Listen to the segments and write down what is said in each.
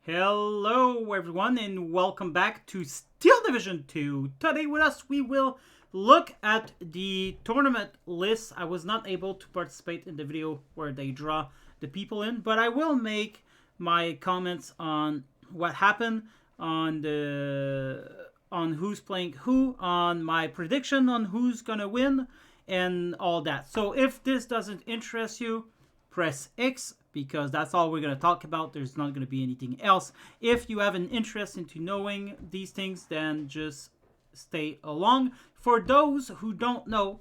Hello everyone and welcome back to Steel Division 2. Today with us we will look at the tournament list. I was not able to participate in the video where they draw the people in, but I will make my comments on what happened, on who's playing who, on my prediction on who's gonna win and all that. So if this doesn't interest you, press X because that's all we're going to talk about. There's not going to be anything else. If you have an interest into knowing these things, then just stay along. For those who don't know,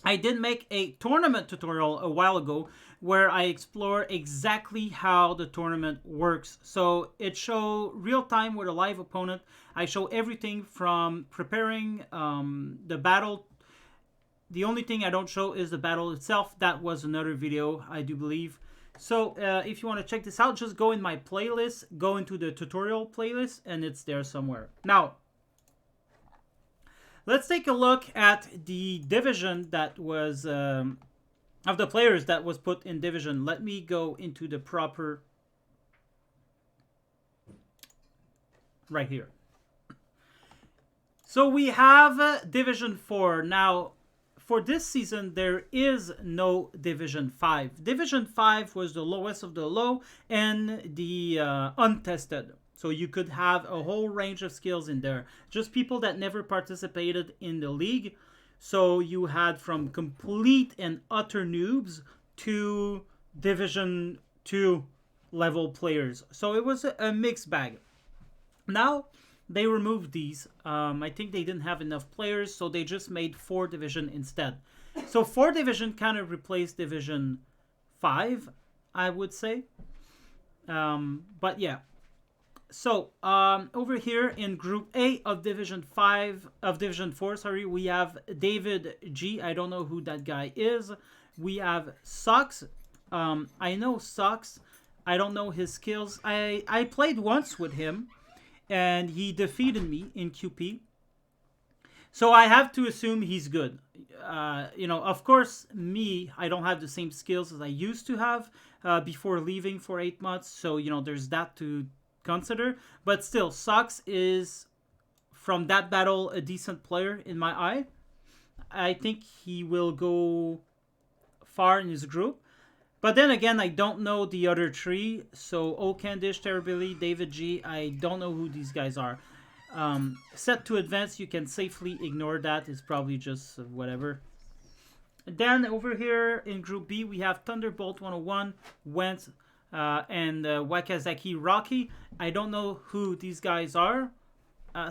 I did make a tournament tutorial a while ago where I explore exactly how the tournament works. So it show real time with a live opponent. I show everything from preparing the battle. The only thing I don't show is the battle itself. That was another video, I do believe. So if you want to check this out, just go in my playlist, go into the tutorial playlist, and it's there somewhere. Now, let's take a look at the division that was, of the players that was put in division. Let me go into the proper, right here. So we have Division 4. Now, for this season, there is no Division 5. Division 5 was the lowest of the low and the untested. So you could have a whole range of skills in there. Just people that never participated in the league. So you had from complete and utter noobs to Division 2 level players. So it was a mixed bag. Now, they removed these. I think they didn't have enough players, so they just made 4 division instead. So 4 division kind of replaced Division 5, I would say. But yeah. So over here in Group A of Division 4, sorry, we have David G. I don't know who that guy is. We have Socks. I know Socks. I don't know his skills. I played once with him, and he defeated me in QP. So I have to assume he's good. Of course, I don't have the same skills as I used to have before leaving for 8 months. So, there's that to consider. But still, Sox is, from that battle, a decent player in my eye. I think he will go far in his group. But then again, I don't know the other 3. So, Okandish, Terribility, David G. I don't know who these guys are. Set to advance, you can safely ignore that. It's probably just whatever. Then over here in Group B, we have Thunderbolt 101, Wentz, and Wakazaki Rocky. I don't know who these guys are,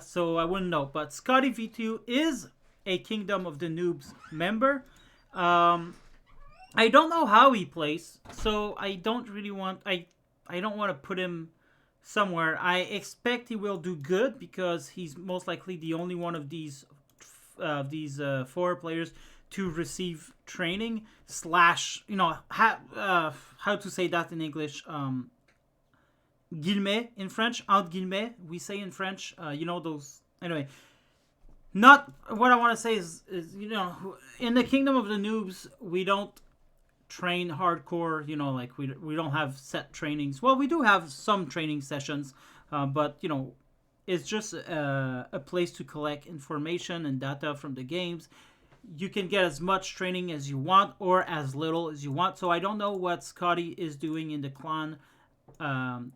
so I wouldn't know. But Scotty V2 is a Kingdom of the Noobs member. I don't know how he plays, so I don't really want... I don't want to put him somewhere. I expect he will do good because he's most likely the only one of these 4 players to receive training slash, how to say that in English, guillemets in French, entre guillemets, we say in French, those, anyway. Not, what I want to say is, in the Kingdom of the Noobs, we don't train hardcore, we don't have set trainings. Well, we do have some training sessions, but it's just a place to collect information and data from the games. You can get as much training as you want or as little as you want. So I don't know what Scotty is doing in the clan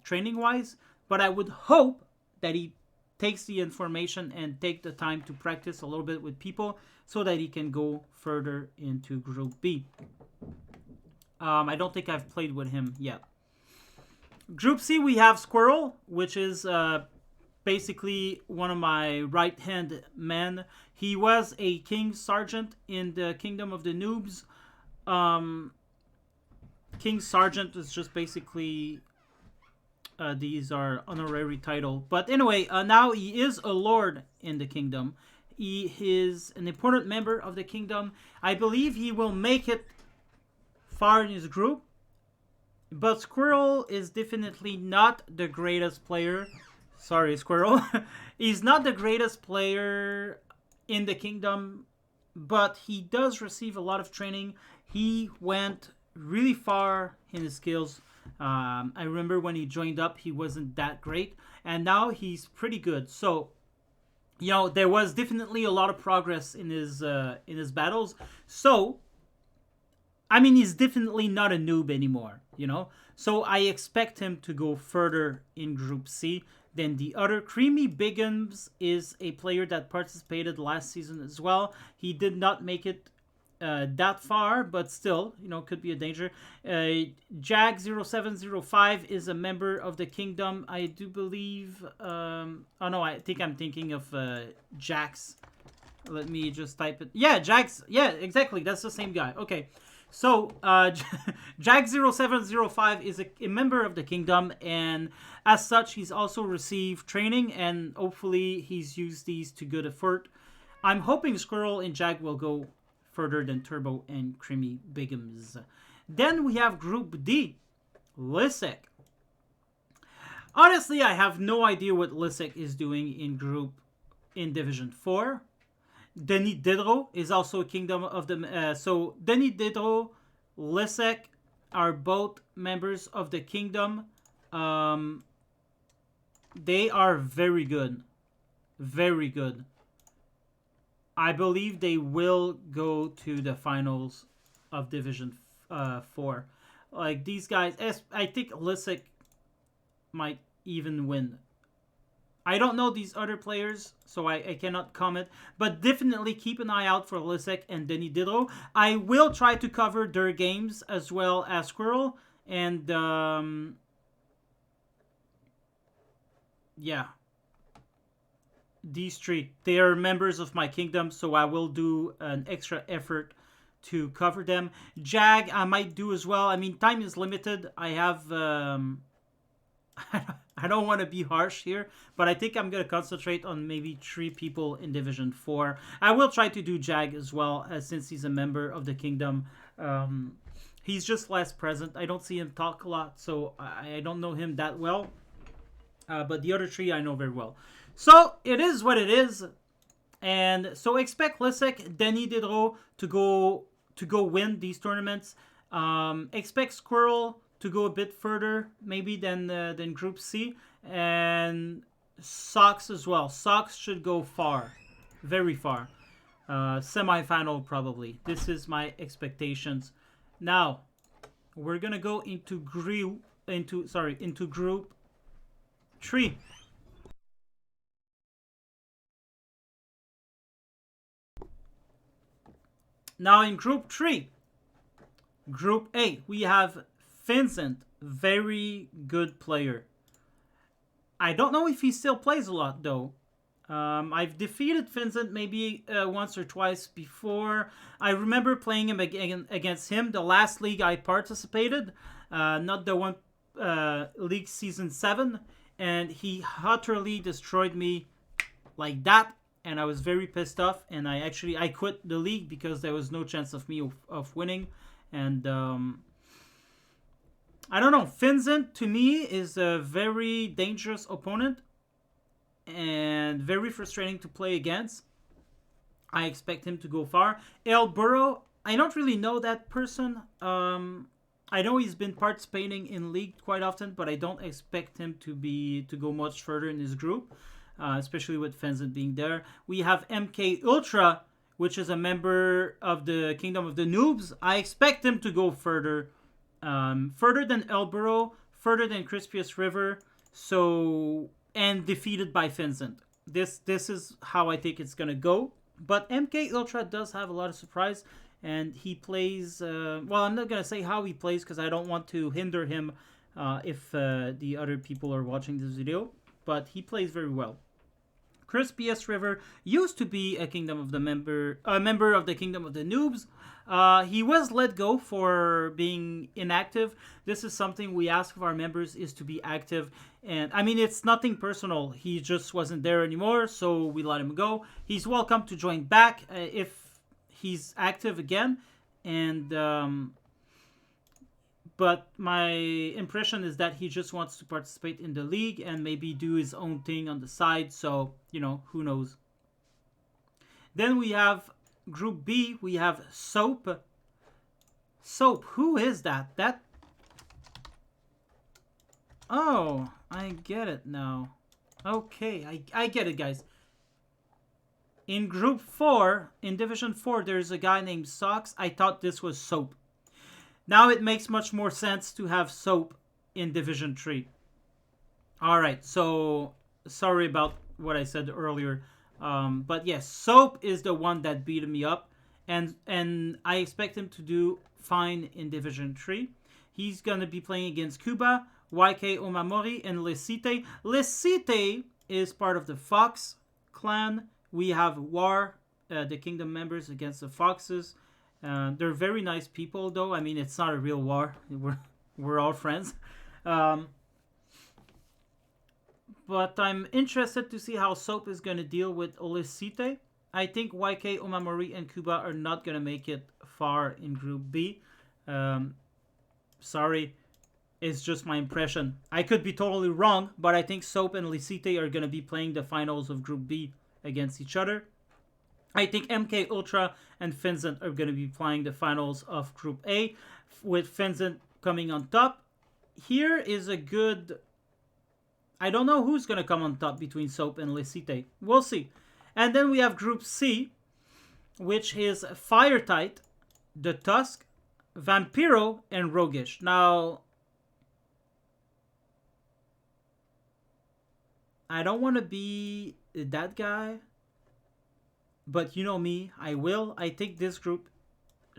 training wise, but I would hope that he takes the information and take the time to practice a little bit with people so that he can go further into Group B. I don't think I've played with him yet. Group C, we have Squirrel, which is basically one of my right-hand men. He was a King Sergeant in the Kingdom of the Noobs. King Sergeant is just basically... these are honorary title. But anyway, now he is a Lord in the Kingdom. He is an important member of the Kingdom. I believe he will make it far in his group, but Squirrel is definitely not the greatest player. Sorry, Squirrel. He's not the greatest player in the Kingdom, but he does receive a lot of training. He went really far in his skills. I remember when he joined up, he wasn't that great, and now he's pretty good. So there was definitely a lot of progress in his battles. So I mean, he's definitely not a noob anymore. So I expect him to go further in Group C than the other. Creamy Biggins is a player that participated last season as well. He did not make it that far, but still, could be a danger. Jag0705 is a member of the Kingdom, I do believe. Oh no, I think I'm thinking of Jax. Let me just type it. Yeah, Jax. Yeah, exactly. That's the same guy. Okay. So, Jag0705 is a member of the Kingdom, and as such, he's also received training, and hopefully he's used these to good effort. I'm hoping Squirrel and Jag will go further than Turbo and Creamy Biggums. Then we have Group D, Lissek. Honestly, I have no idea what Lissek is doing in Division 4. Denis Diderot is also a Kingdom of the... so, Denis Diderot, Lissek are both members of the Kingdom. They are very good. Very good. I believe they will go to the finals of Division 4. Like, these guys... I think Lissek might even win. I don't know these other players, so I cannot comment. But definitely keep an eye out for Lissek and Denis Diderot. I will try to cover their games as well as Squirrel. And, yeah. These three. They are members of my Kingdom, so I will do an extra effort to cover them. Jag, I might do as well. I mean, time is limited. I have... I don't want to be harsh here, but I think I'm going to concentrate on maybe 3 people in Division 4. I will try to do Jag as well, since he's a member of the Kingdom. He's just less present. I don't see him talk a lot, so I don't know him that well. But the other 3 I know very well. So, it is what it is. And so expect Lissek, Denis Diderot to go win these tournaments. Expect Squirrel to go a bit further, maybe than Group C, and Sox as well. Sox should go far, very far, semi-final probably. This is my expectations. Now, we're gonna go into Group 3. Now in Group 3, Group A, we have Vincent, very good player. I don't know if he still plays a lot, though. I've defeated Vincent maybe once or twice before. I remember playing him against him the last league I participated, not the one League Season 7, and he utterly destroyed me like that, and I was very pissed off, and I quit the league because there was no chance of me of winning, and I don't know. Vincent, to me, is a very dangerous opponent and very frustrating to play against. I expect him to go far. El Burrow, I don't really know that person. I know he's been participating in League quite often, but I don't expect him to go much further in his group, especially with Vincent being there. We have MK Ultra, which is a member of the Kingdom of the Noobs. I expect him to go further. Further than Elborough, further than Crispiest River, and defeated by Vincent. This is how I think it's gonna go. But MK Ultra does have a lot of surprise, and he plays. Well, I'm not gonna say how he plays because I don't want to hinder him if the other people are watching this video. But he plays very well. Crispiest River used to be a member of the Kingdom of the Noobs. He was let go for being inactive. This is something we ask of our members, is to be active. And I mean, it's nothing personal. He just wasn't there anymore, so we let him go. He's welcome to join back if he's active again. And but my impression is that he just wants to participate in the league and maybe do his own thing on the side. So, who knows. Then we have Group B. We have Soap. Soap, who is that? Oh, I get it now. Okay, I get it, guys. In Group 4, in Division 4, there's a guy named Socks. I thought this was Soap. Now it makes much more sense to have Soap in Division 3. Alright, so sorry about what I said earlier. But yes, Soap is the one that beat me up. And I expect him to do fine in Division 3. He's going to be playing against Cuba, YK Omamori, and Lesite. Lesite is part of the Fox clan. We have War, the Kingdom members against the Foxes. They're very nice people, though. I mean, it's not a real war. We're all friends. Um, but I'm interested to see how Soap is going to deal with Olisite. I think YK, Omamori, and Kuba are not going to make it far in Group B. Sorry, it's just my impression. I could be totally wrong, but I think Soap and Lisite are going to be playing the finals of Group B against each other. I think MK Ultra and Vincent are going to be playing the finals of Group A, with Vincent coming on top. Here is a good... I don't know who's going to come on top between Soap and Lisite. We'll see. And then we have Group C, which is Firetite, The Tusk, Vampiro, and Roguish. Now, I don't want to be that guy, but you know me, I will. I think this group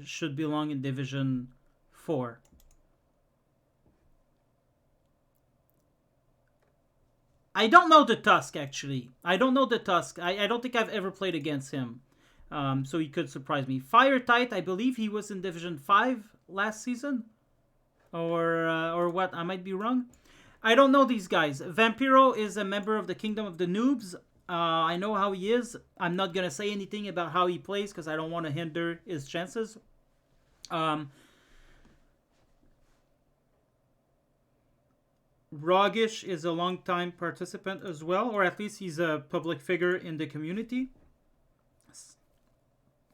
should belong in Division 4. I don't know the Tusk, actually. I don't know the Tusk. I don't think I've ever played against him. So he could surprise me. Firetite, I believe he was in Division 5 last season. Or what? I might be wrong. I don't know these guys. Vampiro is a member of the Kingdom of the Noobs. I know how he is. I'm not going to say anything about how he plays because I don't want to hinder his chances. Rogish is a long-time participant as well, or at least he's a public figure in the community.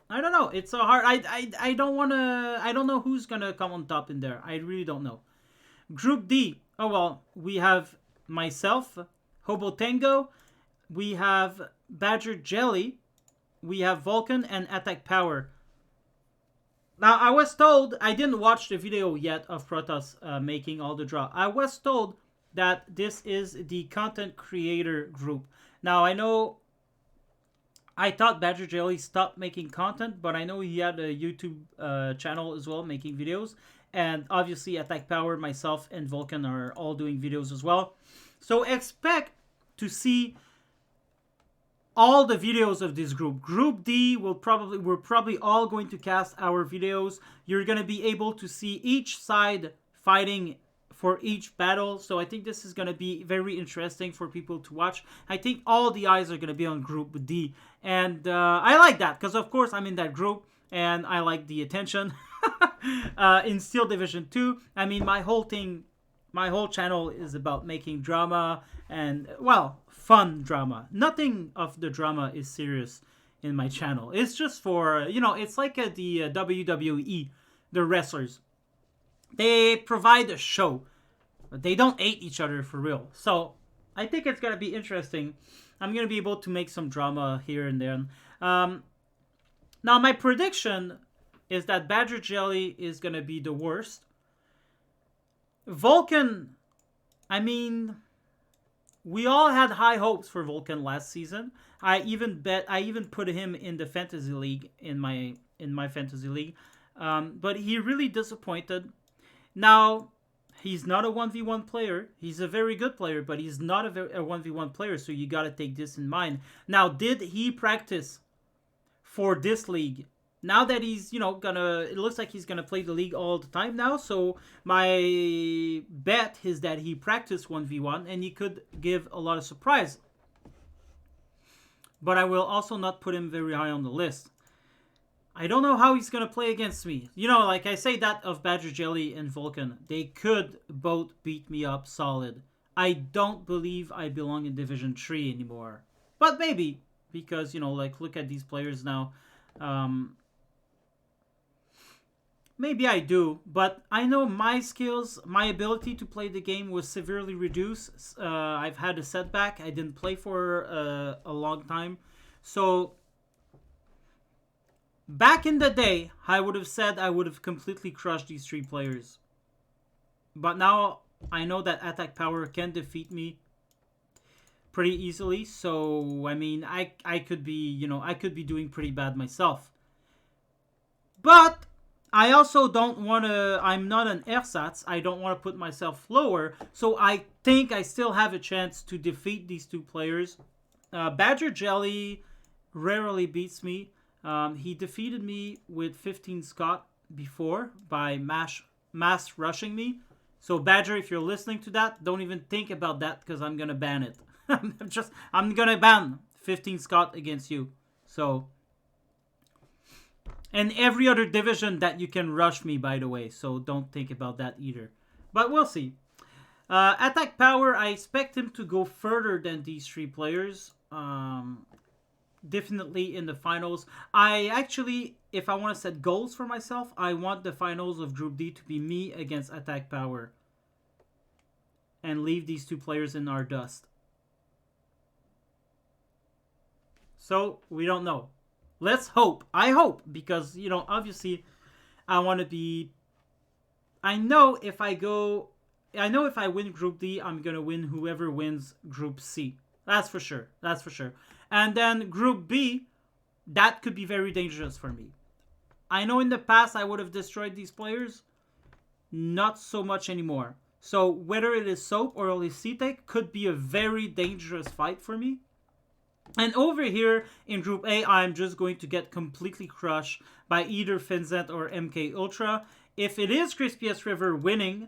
I don't know. It's a hard... I don't want to... I don't know who's going to come on top in there. I really don't know. Group D. Oh, well, we have myself, Hobo Tango. We have Badger Jelly. We have Vulcan and Attack Power. Now, I was told... I didn't watch the video yet of Protoss making all the draw. I was told that this is the content creator group. Now, I know... I thought Badger Jelly stopped making content, but I know he had a YouTube channel as well, making videos. And obviously, Attack Power, myself, and Vulcan are all doing videos as well. So expect to see all the videos of this group. Group D, we're probably all going to cast our videos. You're going to be able to see each side fighting for each battle. So I think this is going to be very interesting for people to watch. I think all the eyes are going to be on Group D. And I like that because, of course, I'm in that group and I like the attention. In Steel Division 2, I mean, my whole channel is about making drama and, well, fun drama. Nothing of the drama is serious in my channel. It's just for, it's like the WWE, the wrestlers. They provide a show, but they don't hate each other for real. So I think it's going to be interesting. I'm going to be able to make some drama here and there. Now, my prediction is that Badger Jelly is going to be the worst. Vulcan, I mean, we all had high hopes for Vulcan last season. I even put him in the fantasy league in my fantasy league, but he really disappointed. Now, he's not a 1v1 player. He's a very good player, but he's not a 1v1 player, so you got to take this in mind. Now, did he practice for this league? Now that he's, it looks like he's gonna play the league all the time now. So my bet is that he practiced 1v1 and he could give a lot of surprise. But I will also not put him very high on the list. I don't know how he's gonna play against me. Like I say that of Badger Jelly and Vulcan. They could both beat me up solid. I don't believe I belong in Division 3 anymore. But maybe, because, look at these players now. Maybe I do, but I know my skills, my ability to play the game was severely reduced. I've had a setback. I didn't play for a long time. So, back in the day, I would have said I would have completely crushed these three players. But now I know that attack power can defeat me pretty easily. So, I mean, I could be, I could be doing pretty bad myself. But I also don't want to. I'm not an ersatz. I don't want to put myself lower. So I think I still have a chance to defeat these two players. Badger Jelly rarely beats me. He defeated me with 15 Scott before by mass rushing me. So Badger, if you're listening to that, don't even think about that because I'm gonna ban it. I'm gonna ban 15 Scott against you. So, and every other division that you can rush me, by the way. So don't think about that either. But we'll see. Attack power, I expect him to go further than these three players. Definitely in the finals. I actually, if I want to set goals for myself, I want the finals of Group D to be me against attack power. And leave these two players in our dust. So, we don't know. Let's hope. I hope. Because, obviously, I want to be... I know if I win Group D, I'm going to win whoever wins Group C. That's for sure. That's for sure. And then Group B, that could be very dangerous for me. I know in the past I would have destroyed these players. Not so much anymore. So whether it is Soap or Olisite could be a very dangerous fight for me. And over here in Group A, I'm just going to get completely crushed by either Finzet or MK Ultra. If it is Crispiest River winning,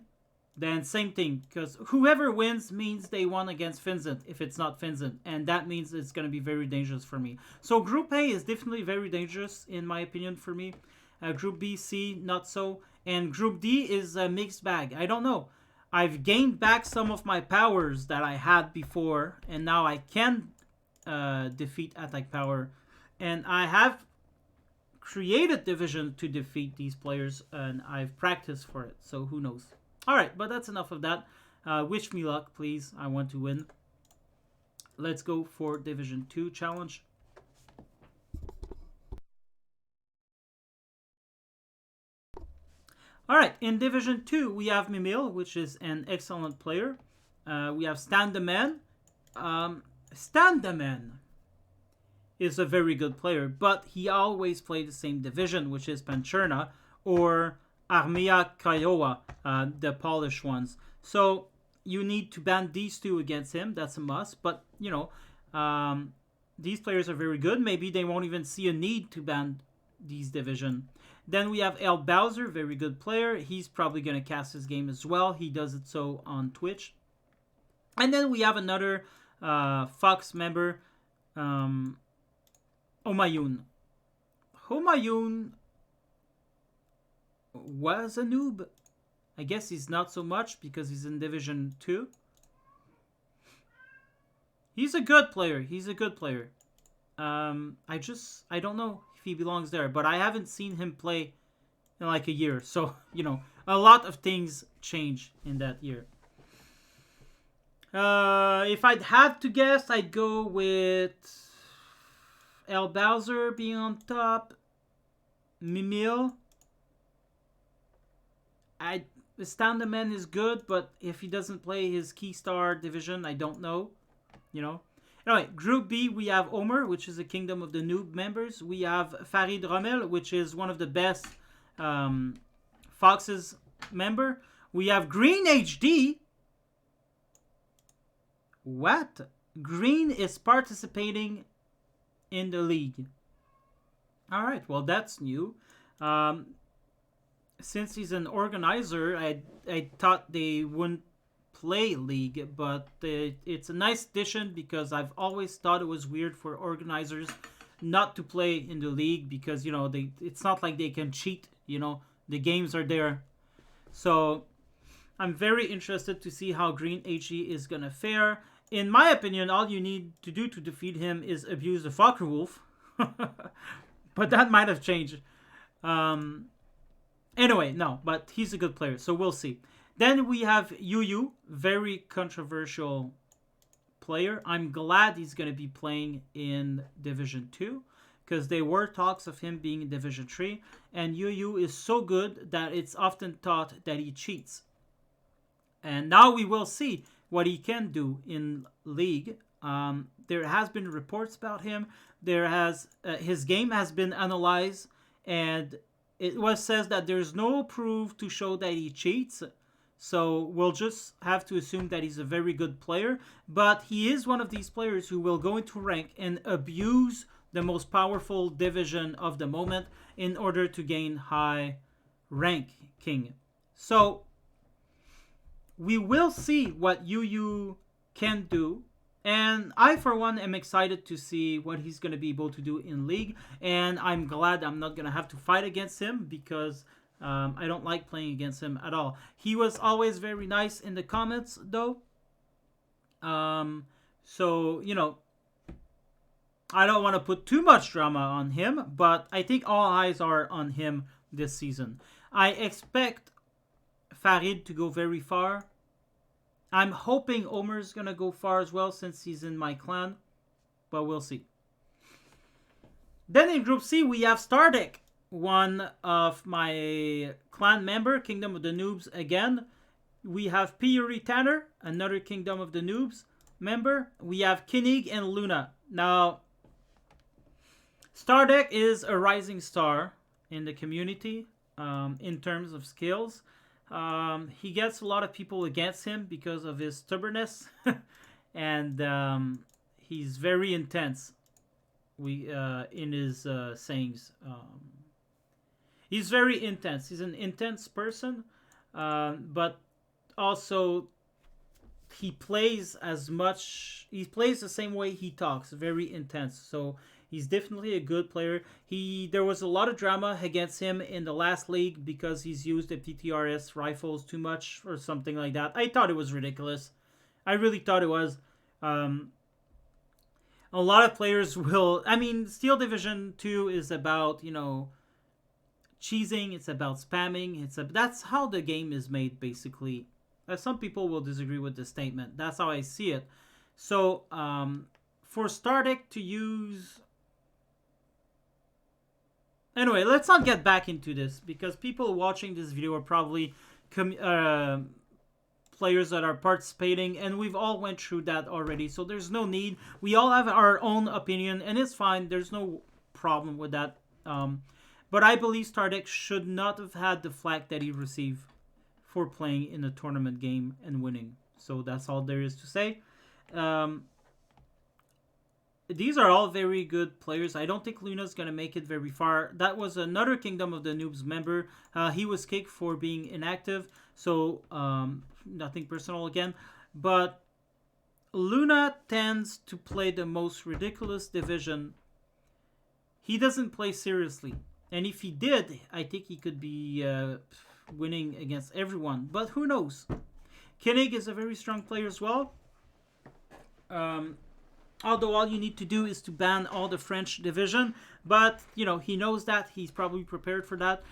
then same thing. Because whoever wins means they won against Finzet if it's not Finzet. And that means it's going to be very dangerous for me. So Group A is definitely very dangerous in my opinion for me. Group B, C, not so. And Group D is a mixed bag. I don't know. I've gained back some of my powers that I had before. And now I can defeat attack power. And I have created division to defeat these players. And I've practiced for it. So who knows. Alright, but that's enough of that. Wish me luck, please. I want to win. Let's go for Division 2 challenge. Alright, in Division 2, we have Mimil, which is an excellent player. We have Stan the Man. Stan the Man is a very good player, but he always played the same division, which is Pancherna, or Armia Krajowa, the Polish ones. So you need to ban these two against him. That's a must. But, these players are very good. Maybe they won't even see a need to ban these division. Then we have El Bowser, very good player. He's probably going to cast his game as well. He does it so on Twitch. And then we have another Fox member, Omayun. Omayun was a noob. I guess he's not so much because he's in Division 2. He's a good player. He's a good player. I don't know if he belongs there, but I haven't seen him play in like a year. So, a lot of things change in that year. If I'd have to guess, I'd go with El Bowser being on top. Mimil. Stan the Man is good, but if he doesn't play his Keystar division, I don't know. Anyway, Group B, we have Omer, which is a Kingdom of the Noob members. We have Farid Rommel, which is one of the best Foxes member. We have Green HD. What? Green is participating in the league. Alright, well that's new. Since he's an organizer, I thought they wouldn't play League, but it's a nice addition because I've always thought it was weird for organizers not to play in the League because, it's not like they can cheat, the games are there. So I'm very interested to see how Green HE is going to fare. In my opinion, all you need to do to defeat him is abuse the Fokker Wolf. But that might have changed. Anyway, no, but he's a good player, so we'll see. Then we have Yu Yu, very controversial player. I'm glad he's going to be playing in Division 2 because there were talks of him being in Division 3. And Yu Yu is so good that it's often thought that he cheats. And now we will see what he can do in League. There has been reports about him. His game has been analyzed, and it was says that there's no proof to show that he cheats. So we'll just have to assume that he's a very good player. But he is one of these players who will go into rank and abuse the most powerful division of the moment in order to gain high ranking. So we will see what Yu Yu can do. And I, for one, am excited to see what he's going to be able to do in League. And I'm glad I'm not going to have to fight against him because I don't like playing against him at all. He was always very nice in the comments, though. So, I don't want to put too much drama on him, but I think all eyes are on him this season. I expect Farid to go very far. I'm hoping Omer's going to go far as well since he's in my clan, but we'll see. Then in Group C, we have Stardek, one of my clan member, Kingdom of the Noobs again. We have Piyuri Tanner, another Kingdom of the Noobs member. We have Kinig and Luna. Now, Stardek is a rising star in the community in terms of skills. He gets a lot of people against him because of his stubbornness, and he's very intense. In his sayings, he's very intense. He's an intense person, but also he plays the same way he talks. Very intense. So he's definitely a good player. There was a lot of drama against him in the last league because he's used the PTRS rifles too much or something like that. I thought it was ridiculous. I really thought it was. A lot of players will... Steel Division 2 is about, cheesing. It's about spamming. That's how the game is made, basically. Some people will disagree with this statement. That's how I see it. So, for Stardek to use... Anyway, let's not get back into this because people watching this video are probably players that are participating, and we've all went through that already, so there's no need. We all have our own opinion, and it's fine. There's no problem with that. But I believe Stardek should not have had the flack that he received for playing in a tournament game and winning. So that's all there is to say. These are all very good players. I don't think Luna's going to make it very far. That was another Kingdom of the Noobs member. He was kicked for being inactive. So, nothing personal again. But Luna tends to play the most ridiculous division. He doesn't play seriously. And if he did, I think he could be winning against everyone. But who knows? Koenig is a very strong player as well. Although all you need to do is to ban all the French division. But, he knows that. He's probably prepared for that.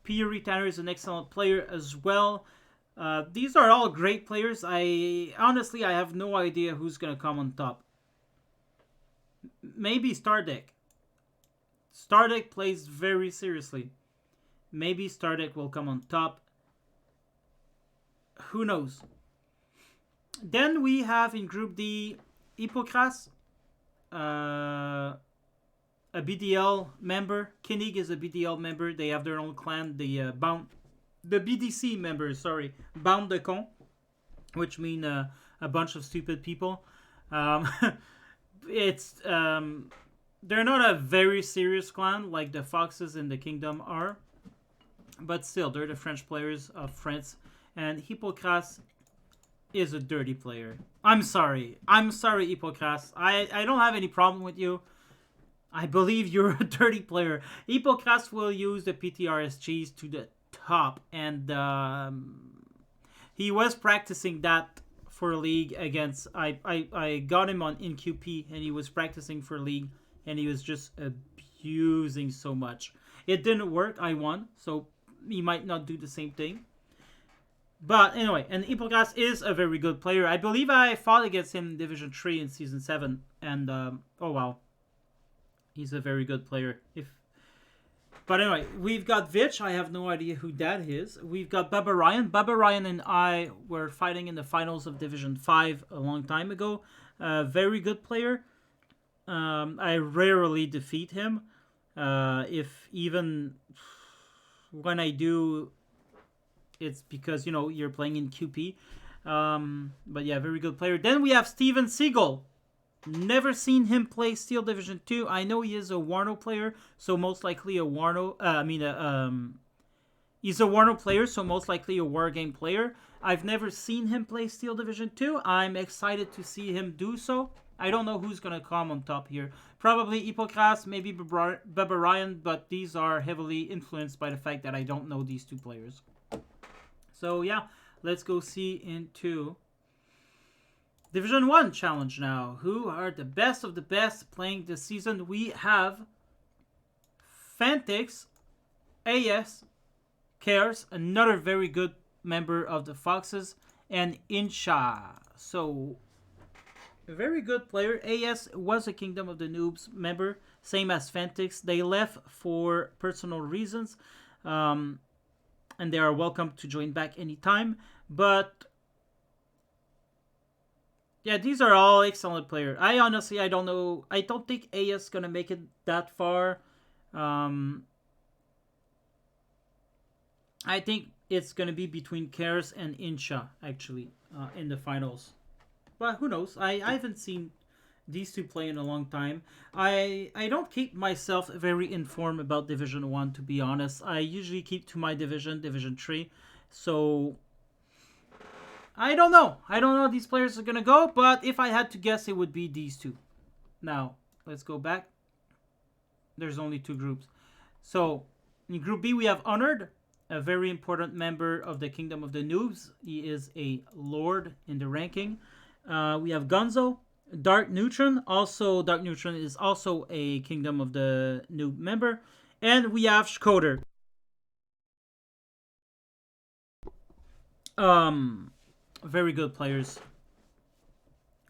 Piyuri Tanner is an excellent player as well. These are all great players. Honestly, I have no idea who's going to come on top. Maybe Stardek. Stardek plays very seriously. Maybe Stardek will come on top. Who knows? Then we have in Group D, Hippocras, a BDL member. Koenig is a BDL member. They have their own clan. The BDC members, Bound de Con, which mean a bunch of stupid people. They're not a very serious clan like the Foxes in the Kingdom are, but still, they're the French players of France. And Hippocras is a dirty player. I'm sorry, Hippocras. I don't have any problem with you. I believe you're a dirty player. Hippocras will use the PTRS cheese to the top, and he was practicing that for League against... I got him in QP, and he was practicing for League, and he was just abusing so much. It didn't work. I won, so he might not do the same thing. But anyway, and Hippocras is a very good player. I believe I fought against him in Division 3 in Season 7. And, oh wow. He's a very good player. But anyway, we've got Vitch. I have no idea who that is. We've got Baba Ryan. Baba Ryan and I were fighting in the finals of Division 5 a long time ago. Very good player. I rarely defeat him. If even when I do, it's because, you're playing in QP. But yeah, very good player. Then we have Steven Siegel. Never seen him play Steel Division 2. I know he is a Warno player, so most likely a Warno... he's a Warno player, so most likely a Wargame player. I've never seen him play Steel Division 2. I'm excited to see him do so. I don't know who's going to come on top here. Probably Hippocras, maybe Baba Ryan, but these are heavily influenced by the fact that I don't know these two players. So yeah, let's go see into Division 1 challenge now. Who are the best of the best playing this season? We have Fantix, AS, Cares, another very good member of the Foxes, and Insha. So, a very good player. AS was a Kingdom of the Noobs member, same as Fantix. They left for personal reasons, and they are welcome to join back anytime. But yeah, these are all excellent players. I don't know. I don't think AS is going to make it that far. I think it's going to be between Cares and Insha, actually, in the finals. But who knows? I haven't seen these two play in a long time. I don't keep myself very informed about Division 1, to be honest. I usually keep to my division, Division 3. So I don't know. I don't know how these players are going to go, but if I had to guess, it would be these two. Now, let's go back. There's only two groups. So, in Group B, we have Honored, a very important member of the Kingdom of the Noobs. He is a Lord in the ranking. We have Gonzo, Dark Neutron. Also, Dark Neutron is also a Kingdom of the Noob member. And we have Shkoder. Very good players.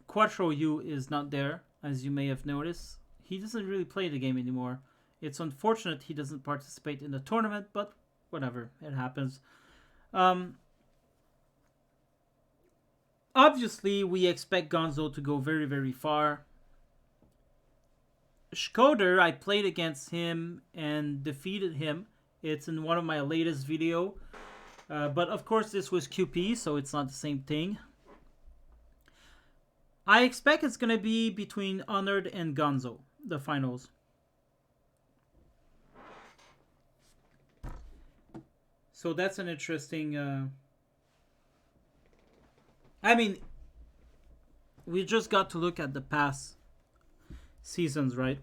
Quattro U is not there, as you may have noticed. He doesn't really play the game anymore. It's unfortunate he doesn't participate in the tournament, but whatever, it happens. Obviously, we expect Gonzo to go very, very far. Shkoder, I played against him and defeated him. It's in one of my latest video. But of course, this was QP, so it's not the same thing. I expect it's going to be between Honored and Gonzo, the finals. So that's an interesting... I mean, we just got to look at the past seasons, right?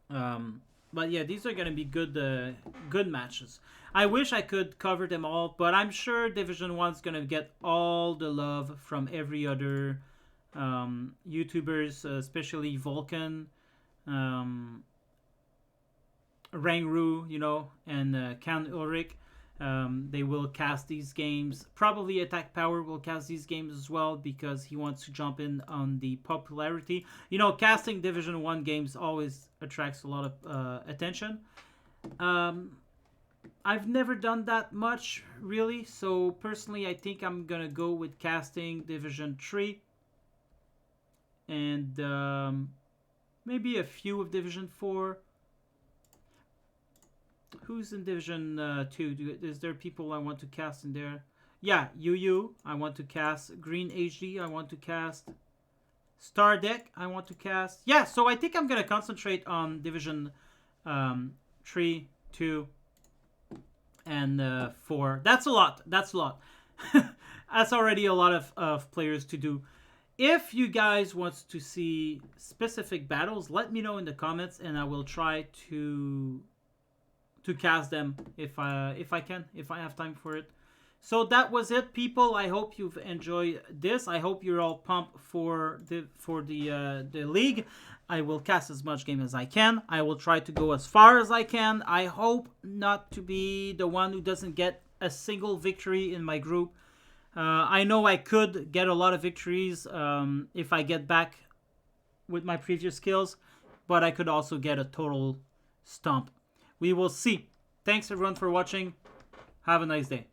But yeah, these are going to be good matches. I wish I could cover them all, but I'm sure Division 1's going to get all the love from every other YouTubers, especially Vulcan, Rangru, and Can Ulrich. They will cast these games. Probably Attack Power will cast these games as well because he wants to jump in on the popularity. Casting Division 1 games always attracts a lot of attention. I've never done that much, really. So, personally, I think I'm going to go with casting Division 3. And maybe a few of Division 4. Who's in Division 2? Is there people I want to cast in there? Yeah, UU, I want to cast. Green HD, I want to cast. Star Deck, I want to cast. Yeah, so I think I'm going to concentrate on Division 3, 2, and 4. That's a lot. That's a lot. That's already a lot of players to do. If you guys want to see specific battles, let me know in the comments, and I will try to cast them if I can, if I have time for it. So that was it, people. I hope you've enjoyed this. I hope you're all pumped for the league. I will cast as much game as I can. I will try to go as far as I can. I hope not to be the one who doesn't get a single victory in my group. I know I could get a lot of victories if I get back with my previous skills, but I could also get a total stomp. We will see. Thanks everyone for watching. Have a nice day.